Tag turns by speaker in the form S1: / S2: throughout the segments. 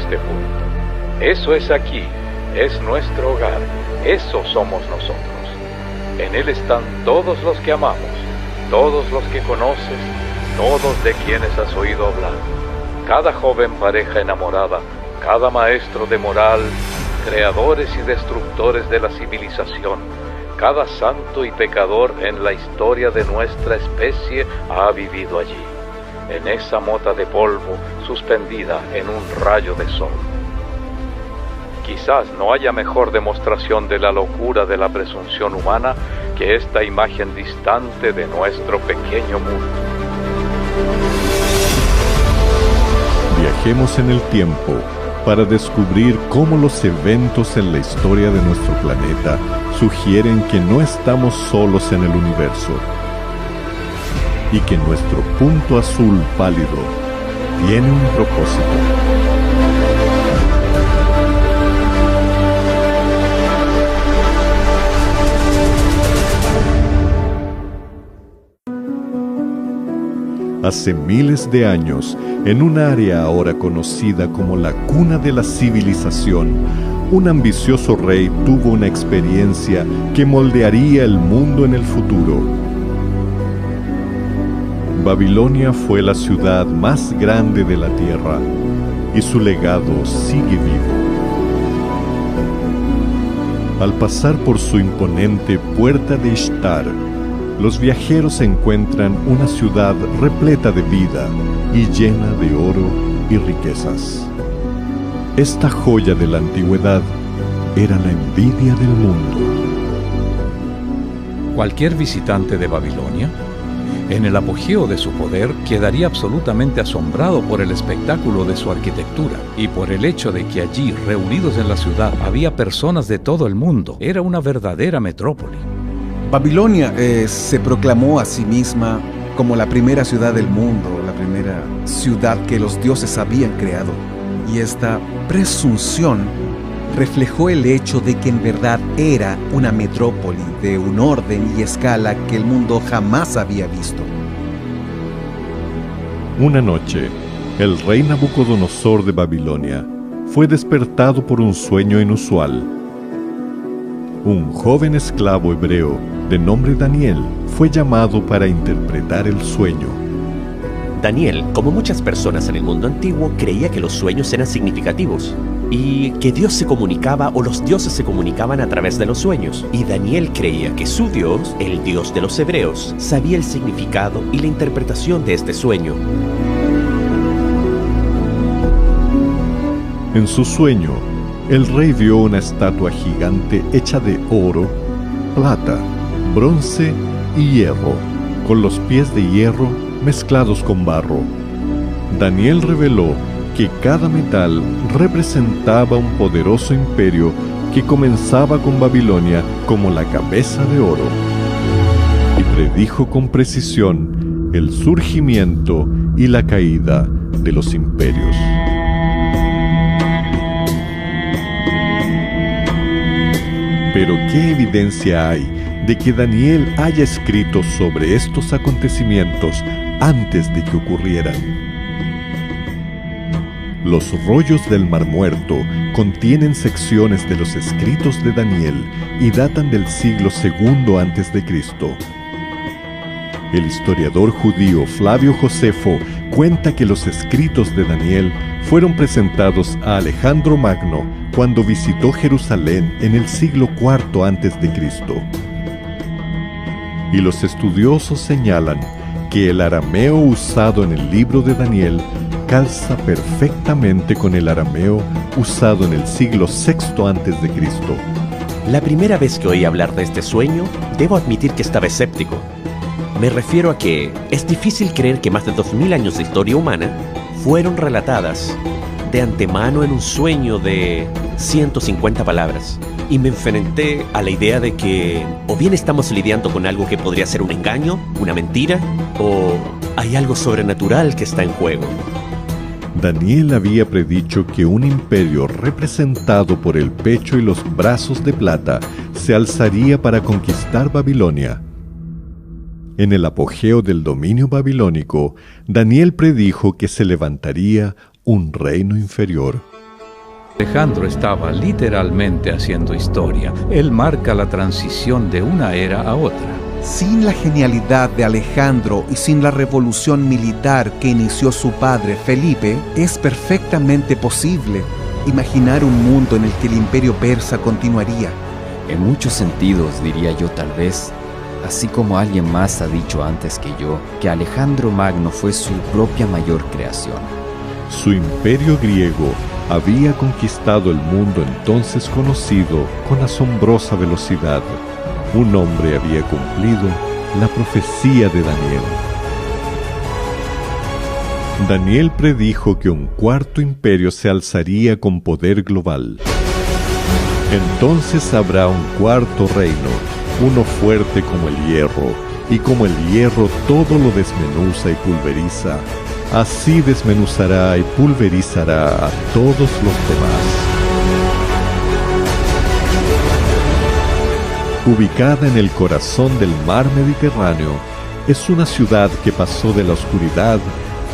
S1: este punto. Eso es aquí, es nuestro hogar, eso somos nosotros. En él están todos los que amamos, todos los que conoces, todos de quienes has oído hablar. Cada joven pareja enamorada, cada maestro de moral, creadores y destructores de la civilización, cada santo y pecador en la historia de nuestra especie ha vivido allí, en esa mota de polvo suspendida en un rayo de sol. Quizás no haya mejor demostración de la locura de la presunción humana que esta imagen distante de nuestro pequeño mundo.
S2: Viajemos en el tiempo para descubrir cómo los eventos en la historia de nuestro planeta sugieren que no estamos solos en el universo y que nuestro punto azul pálido tiene un propósito. Hace miles de años, en un área ahora conocida como la cuna de la civilización, un ambicioso rey tuvo una experiencia que moldearía el mundo en el futuro. Babilonia fue la ciudad más grande de la tierra y su legado sigue vivo. Al pasar por su imponente Puerta de Ishtar, los viajeros encuentran una ciudad repleta de vida y llena de oro y riquezas. Esta joya de la antigüedad era la envidia del mundo.
S1: Cualquier visitante de Babilonia, en el apogeo de su poder, quedaría absolutamente asombrado por el espectáculo de su arquitectura y por el hecho de que allí, reunidos en la ciudad, había personas de todo el mundo. Era una verdadera metrópoli.
S3: Babilonia se proclamó a sí misma como la primera ciudad del mundo, la primera ciudad que los dioses habían creado. Y esta presunción reflejó el hecho de que en verdad era una metrópoli de un orden y escala que el mundo jamás había visto.
S2: Una noche, el rey Nabucodonosor de Babilonia fue despertado por un sueño inusual. Un joven esclavo hebreo de nombre Daniel fue llamado para interpretar el sueño.
S4: Daniel, como muchas personas en el mundo antiguo, creía que los sueños eran significativos y que Dios se comunicaba o los dioses se comunicaban a través de los sueños. Y Daniel creía que su Dios, el Dios de los hebreos, sabía el significado y la interpretación de este sueño.
S2: En su sueño, el rey vio una estatua gigante hecha de oro, plata, bronce y hierro, con los pies de hierro mezclados con barro. Daniel reveló que cada metal representaba un poderoso imperio que comenzaba con Babilonia como la cabeza de oro, y predijo con precisión el surgimiento y la caída de los imperios. Pero ¿qué evidencia hay de que Daniel haya escrito sobre estos acontecimientos antes de que ocurrieran? Los rollos del Mar Muerto contienen secciones de los escritos de Daniel y datan del siglo II a.C. El historiador judío Flavio Josefo cuenta que los escritos de Daniel fueron presentados a Alejandro Magno cuando visitó Jerusalén en el siglo IV a.C. Y los estudiosos señalan que el arameo usado en el libro de Daniel calza perfectamente con el arameo usado en el siglo VI a.C.
S4: La primera vez que oí hablar de este sueño, debo admitir que estaba escéptico. Me refiero a que es difícil creer que más de 2000 años de historia humana fueron relatadas de antemano en un sueño de 150 palabras. Y me enfrenté a la idea de que o bien estamos lidiando con algo que podría ser un engaño, una mentira, o hay algo sobrenatural que está en juego.
S2: Daniel había predicho que un imperio representado por el pecho y los brazos de plata se alzaría para conquistar Babilonia. En el apogeo del dominio babilónico, Daniel predijo que se levantaría un reino inferior.
S5: Alejandro estaba literalmente haciendo historia. Él marca la transición de una era a otra.
S3: Sin la genialidad de Alejandro y sin la revolución militar que inició su padre Felipe, es perfectamente posible imaginar un mundo en el que el imperio persa continuaría.
S6: En muchos sentidos, diría yo tal vez, así como alguien más ha dicho antes que yo, que Alejandro Magno fue su propia mayor creación.
S2: Su imperio griego había conquistado el mundo entonces conocido con asombrosa velocidad. Un hombre había cumplido la profecía de Daniel. Daniel predijo que un cuarto imperio se alzaría con poder global. Entonces habrá un cuarto reino, uno fuerte como el hierro, y como el hierro todo lo desmenuza y pulveriza, así desmenuzará y pulverizará a todos los demás. Ubicada en el corazón del mar Mediterráneo, es una ciudad que pasó de la oscuridad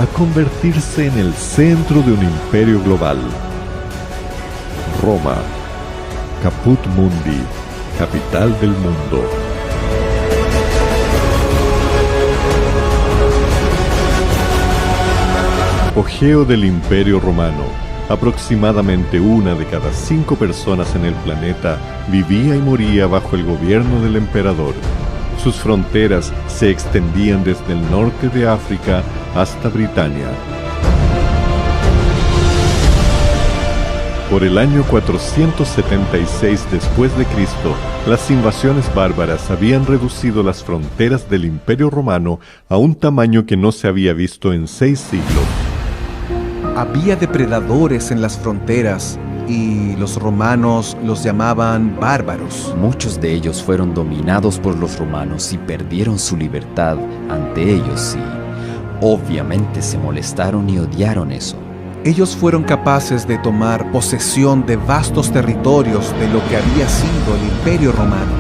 S2: a convertirse en el centro de un imperio global. Roma, Caput Mundi, capital del mundo. Apogeo del Imperio Romano. Aproximadamente 1 de cada 5 personas en el planeta vivía y moría bajo el gobierno del emperador. Sus fronteras se extendían desde el norte de África hasta Britania. Por el año 476 después de Cristo, las invasiones bárbaras habían reducido las fronteras del Imperio Romano a un tamaño que no se había visto en 6 siglos.
S3: Había depredadores en las fronteras y los romanos los llamaban bárbaros.
S6: Muchos de ellos fueron dominados por los romanos y perdieron su libertad ante ellos y obviamente se molestaron y odiaron eso.
S3: Ellos fueron capaces de tomar posesión de vastos territorios de lo que había sido el Imperio Romano.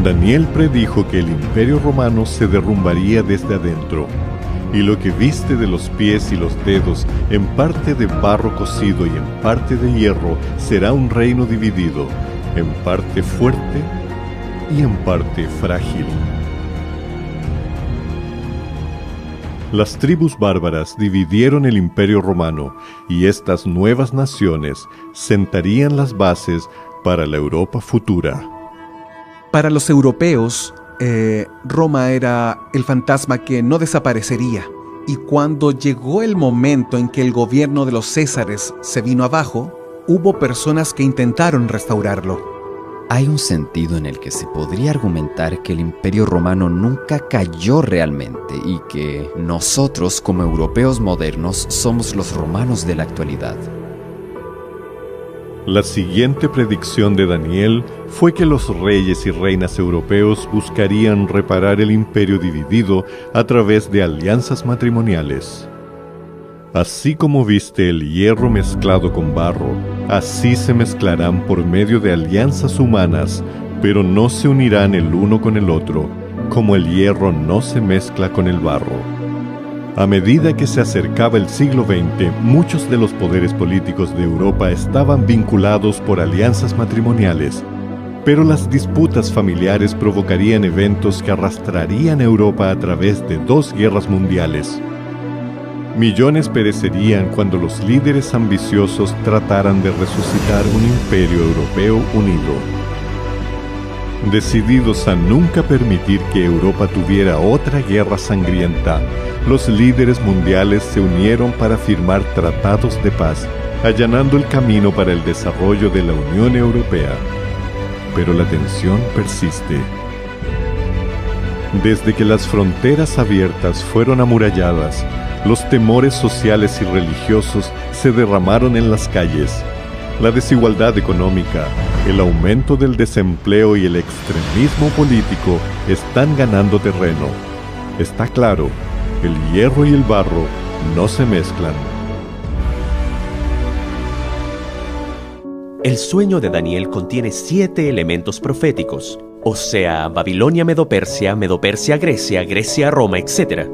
S2: Daniel predijo que el Imperio Romano se derrumbaría desde adentro, y lo que viste de los pies y los dedos, en parte de barro cocido y en parte de hierro, será un reino dividido, en parte fuerte y en parte frágil. Las tribus bárbaras dividieron el Imperio Romano, y estas nuevas naciones sentarían las bases para la Europa futura.
S3: Para los europeos, Roma era el fantasma que no desaparecería. Y cuando llegó el momento en que el gobierno de los Césares se vino abajo, hubo personas que intentaron restaurarlo.
S6: Hay un sentido en el que se podría argumentar que el Imperio Romano nunca cayó realmente y que nosotros, como europeos modernos, somos los romanos de la actualidad.
S2: La siguiente predicción de Daniel fue que los reyes y reinas europeos buscarían reparar el imperio dividido a través de alianzas matrimoniales. Así como viste el hierro mezclado con barro, así se mezclarán por medio de alianzas humanas, pero no se unirán el uno con el otro, como el hierro no se mezcla con el barro. A medida que se acercaba el siglo XX, muchos de los poderes políticos de Europa estaban vinculados por alianzas matrimoniales, pero las disputas familiares provocarían eventos que arrastrarían a Europa a través de 2 guerras mundiales. Millones perecerían cuando los líderes ambiciosos trataran de resucitar un imperio europeo unido. Decididos a nunca permitir que Europa tuviera otra guerra sangrienta, los líderes mundiales se unieron para firmar tratados de paz, allanando el camino para el desarrollo de la Unión Europea. Pero la tensión persiste. Desde que las fronteras abiertas fueron amuralladas, los temores sociales y religiosos se derramaron en las calles. La desigualdad económica, el aumento del desempleo y el extremismo político están ganando terreno. Está claro, el hierro y el barro no se mezclan.
S4: El sueño de Daniel contiene 7 elementos proféticos, o sea, Babilonia, Medo-Persia, Medo-Persia, Grecia, Grecia, Roma, etc.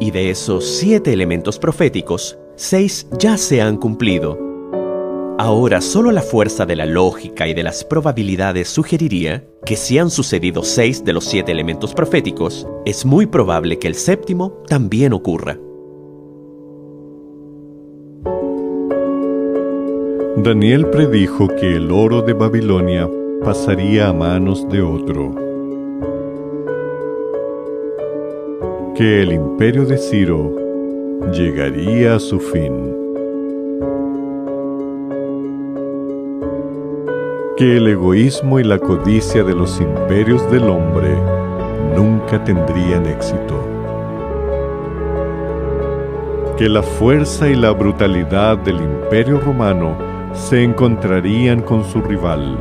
S4: Y de esos 7 elementos proféticos, 6 ya se han cumplido. Ahora, solo la fuerza de la lógica y de las probabilidades sugeriría que si han sucedido 6 de los 7 elementos proféticos, es muy probable que el séptimo también ocurra.
S2: Daniel predijo que el oro de Babilonia pasaría a manos de otro, que el imperio de Ciro llegaría a su fin, que el egoísmo y la codicia de los imperios del hombre nunca tendrían éxito, que la fuerza y la brutalidad del imperio romano se encontrarían con su rival,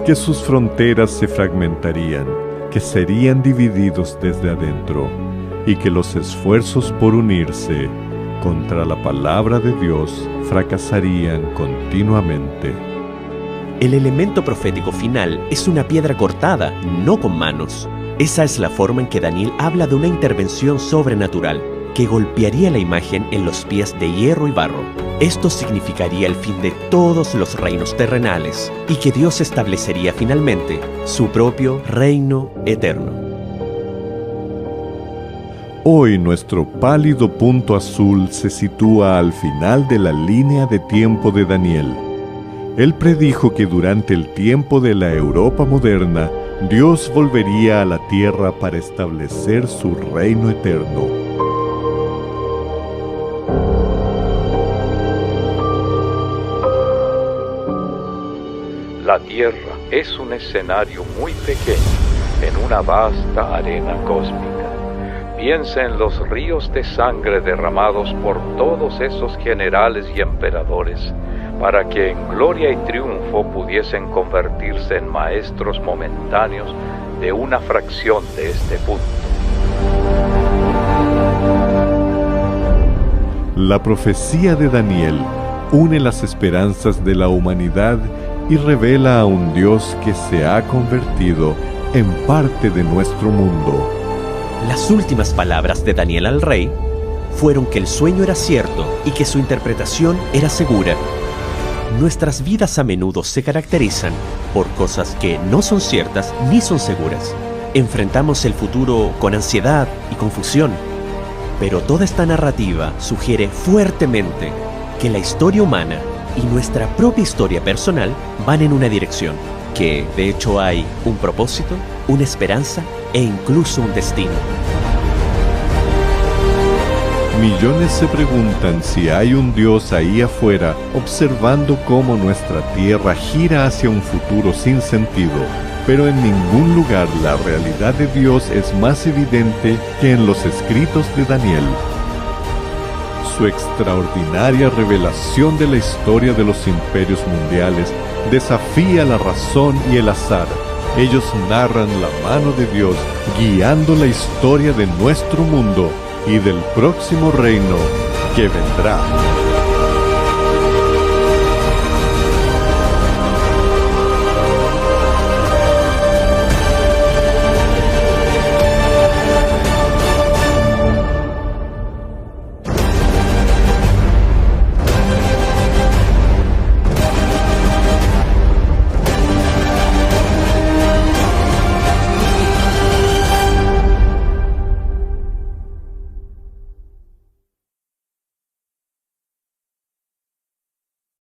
S2: que sus fronteras se fragmentarían, que serían divididos desde adentro, y que los esfuerzos por unirse contra la palabra de Dios fracasarían continuamente.
S4: El elemento profético final es una piedra cortada, no con manos. Esa es la forma en que Daniel habla de una intervención sobrenatural que golpearía la imagen en los pies de hierro y barro. Esto significaría el fin de todos los reinos terrenales y que Dios establecería finalmente su propio reino eterno.
S2: Hoy nuestro pálido punto azul se sitúa al final de la línea de tiempo de Daniel. Él predijo que durante el tiempo de la Europa moderna, Dios volvería a la tierra para establecer su reino eterno.
S1: La Tierra es un escenario muy pequeño en una vasta arena cósmica. Piensa en los ríos de sangre derramados por todos esos generales y emperadores para que en gloria y triunfo pudiesen convertirse en maestros momentáneos de una fracción de este punto.
S2: La profecía de Daniel une las esperanzas de la humanidad y revela a un Dios que se ha convertido en parte de nuestro mundo.
S4: Las últimas palabras de Daniel al rey fueron que el sueño era cierto y que su interpretación era segura. Nuestras vidas a menudo se caracterizan por cosas que no son ciertas ni son seguras. Enfrentamos el futuro con ansiedad y confusión, pero toda esta narrativa sugiere fuertemente que la historia humana y nuestra propia historia personal van en una dirección, que de hecho hay un propósito, una esperanza e incluso un destino.
S2: Millones se preguntan si hay un Dios ahí afuera observando cómo nuestra tierra gira hacia un futuro sin sentido, pero en ningún lugar la realidad de Dios es más evidente que en los escritos de Daniel. Su extraordinaria revelación de la historia de los imperios mundiales desafía la razón y el azar. Ellos narran la mano de Dios guiando la historia de nuestro mundo y del próximo reino que vendrá.